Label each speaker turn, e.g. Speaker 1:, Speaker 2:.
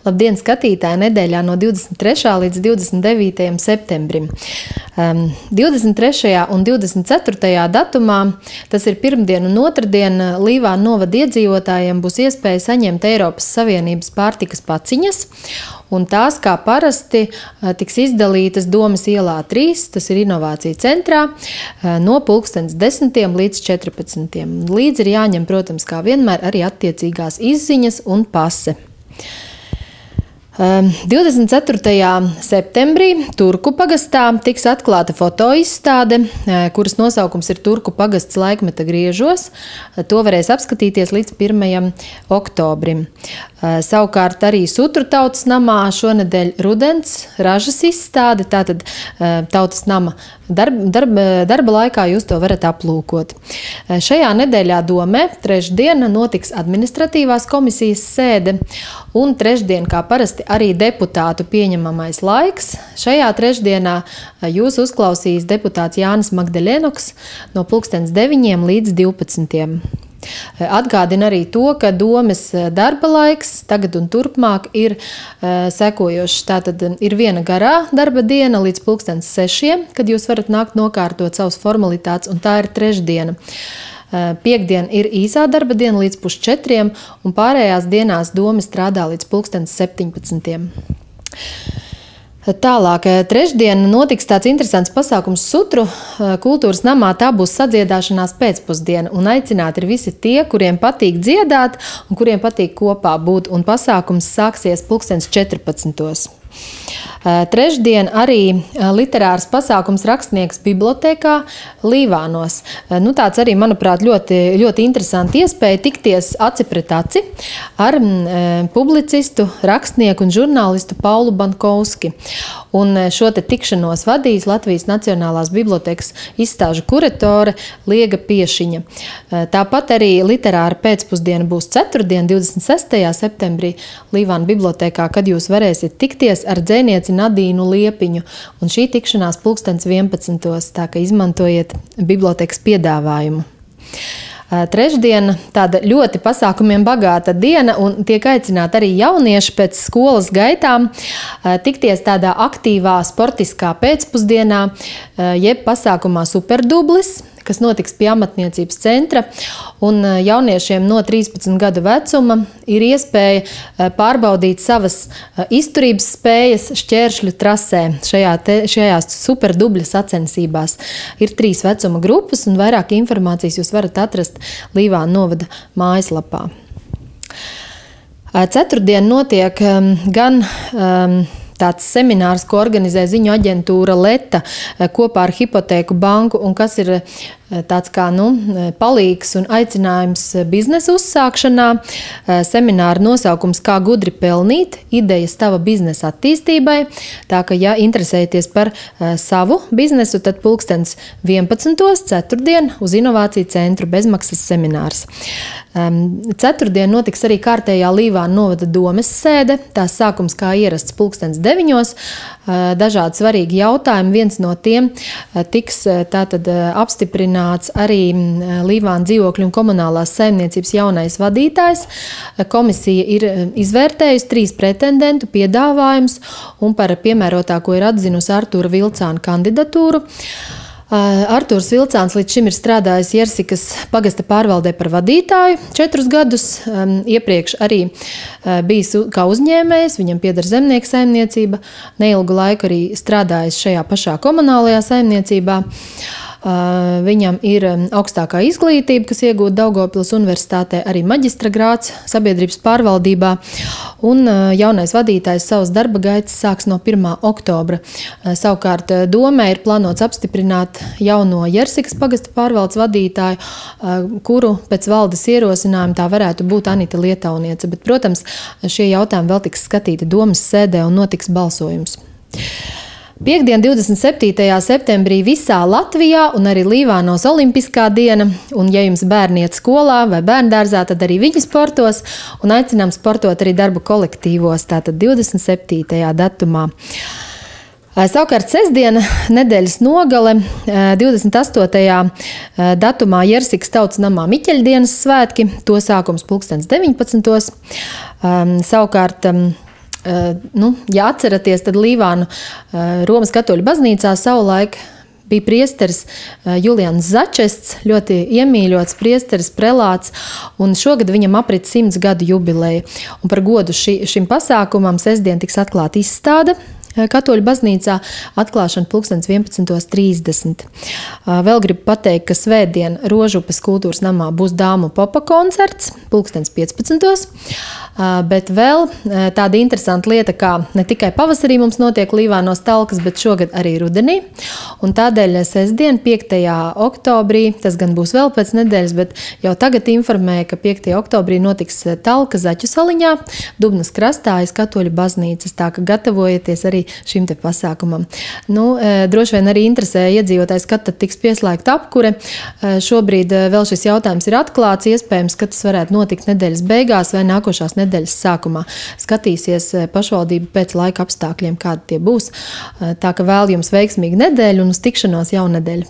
Speaker 1: Labdien, skatītāji, nedēļā no 23. līdz 29. septembrim. 23. un 24. datumā, tas ir pirmdien un otrdien, Līvānu novada iedzīvotājiem būs iespēja saņemt Eiropas Savienības pārtikas paciņas, un tās, kā parasti, tiks izdalītas Domes ielā 3, tas ir inovācija centrā, no 10 līdz 14. Līdz ir jāņem, protams, kā vienmēr, arī attiecīgās izziņas un pase. 24. septembrī Turku pagastā tiks atklāta fotoizstāde, kuras nosaukums ir Turku pagasts laikmeta griežos. To varēs apskatīties līdz 1. oktobrim. Savukārt arī Sutru tautas namā šonedēļ rudens ražas izstāde, tātad tautas nama darba laikā jūs to varat aplūkot. Šajā nedēļā Domē trešdien notiks administratīvās komisijas sēde un trešdien, kā parasti, arī deputātu pieņemamais laiks. Šajā trešdienā jūs uzklausīs deputāts Jānis Magdaļenoks no 9 līdz 12. Atgādina arī to, ka Domes darba laiks tagad un turpmāk ir sekojošs. Tātad ir viena garā darba diena līdz 6, kad jūs varat nākt nokārtot savus formalitātes, un tā ir trešdiena. Piektdien ir īsā darba diena līdz 4, un pārējās dienās Dome strādā līdz 17. Tālāk, trešdien notiks tāds interesants pasākums Sutru kultūras namā. Tā būs sadziedāšanās pēcpusdiena, un aicināti ir visi tie, kuriem patīk dziedāt un kuriem patīk kopā būt, un pasākums sāksies 14. Trešdien arī literārs pasākums Rakstnieks bibliotēkā Līvānos. Tāds arī, manuprāt, ļoti interesanti iespēja tikties aci pret aci ar publicistu, rakstnieku un žurnālistu Paulu Bankovski. Un šo te tikšanos vadīs Latvijas Nacionālās bibliotēkas izstāžu kuratore Liega Piešiņa. Tāpat arī literāra pēcpusdiena būs ceturtdien, 26. septembrī Līvānu bibliotēkā, kad jūs varēsiet tikties ar dzejnieci Nadīnu Liepiņu. Un šī tikšanās 11. Tā ka izmantojiet bibliotēkas piedāvājumu. Trešdiena tāda ļoti pasākumiem bagāta diena, un tiek aicināti arī jaunieši pēc skolas gaitām tikties tādā aktīvā sportiskā pēcpusdienā, jeb pasākumā Superdublis, kas notiks pie amatniecības centra, un jauniešiem no 13 gadu vecuma ir iespēja pārbaudīt savas izturības spējas šķēršļu trasē šajās superdubļa sacensībās. Ir 3 vecuma grupas, un vairāk informācijas jūs varat atrast Līvānu novada mājaslapā. Ceturtdien notiek gan tāds seminārs, ko organizē ziņu aģentūra Leta kopā ar Hipotēku banku, un kas ir tāds kā palīgs un aicinājums biznesa uzsākšanā. Semināra nosaukums Kā gudri pelnīt, idejas tava biznesa attīstībai. Tā ka, ja interesēties par savu biznesu, tad 11. ceturtdien uz Inovāciju centru bezmaksas seminārs. Ceturtdien notiks arī kārtējā Līvānu novada Domes sēde. Tās sākums kā ierasts 9. Dažādi svarīgi jautājumi. Viens no tiem tiks tātad apstiprināts arī Līvānu dzīvokļu un komunālās saimniecības jaunais vadītājs. Komisija ir izvērtējusi 3 pretendentu piedāvājumus, un par piemērotāko ir atzinusi Artūra Vilcāna kandidatūru. Artūrs Vilcāns līdz šim ir strādājis Jersikas pagasta pārvaldē par vadītāju 4 gadus. Iepriekš arī bijis kā uzņēmējs, viņam pieder zemnieku saimniecība, neilgu laiku arī strādājis šajā pašā komunālajā saimniecībā. Viņam ir augstākā izglītība, kas iegūta Daugavpils universitātē, arī maģistra grāds sabiedrības pārvaldībā, un jaunais vadītājs savas darba gaitas sāks no 1. oktobra. Savukārt Domē ir plānots apstiprināt jauno Jersikas pagasta pārvaldes vadītāju, kuru pēc valdes ierosinājuma tā varētu būt Anita Lietauniece. Bet, protams, šie jautājumi vēl tiks skatīti Domes sēdē un notiks balsojums. Piektdien, 27. septembrī visā Latvijā un arī Līvānos olimpiskā diena, un ja jums bērni iet skolā vai bērndārzā, tad arī viņi sportos, un aicinām sportot arī darba kolektīvos, tātad 27. datumā. Savukārt sestdiena, nedēļas nogale, 28. datumā Jersikas tautas namā Miķeļdienas svētki, to sākums 19. Savukārt ja atceraties, tad Līvānu Romas katoļu baznīcā savulaik bija priesteris Julians Začests, ļoti iemīļots priesteris, prelāts, un šogad viņam aprit 100 gadu jubileja. Un par godu šim pasākumam sestdien tiks atklāta izstāde Katoļu baznīcā, atklāšana 11:30. Vēl gribu pateikt, ka svētdien Rožupes kultūras namā būs dāmu popa koncerts 15:15. Bet vēl tāda interesanta lieta, kā ne tikai pavasarī mums notiek Līvānos talkas, bet šogad arī rudenī. Un tādēļ sestdien, 5. oktobrī, tas gan būs vēl pēc nedēļas, bet jau tagad informēja, ka 5. oktobrī notiks talka Zaķu saliņā, Dubnas krastā aiz Katoļu baznīcas, tā ka gatavojieties arī šim te pasākumam. Droši vien arī interesē iedzīvotājs, kad tad tiks pieslēgta apkure. Šobrīd vēl šis jautājums ir atklāts, iespējams, ka tas varētu notikt nedēļas beigās vai nākošās nedēļas sākumā. Skatīsies pašvaldība pēc laika apstākļiem, kādi tie būs. Tā ka vēl jums veiksmīgu nedēļu un uz tikšanos jaunedēļ.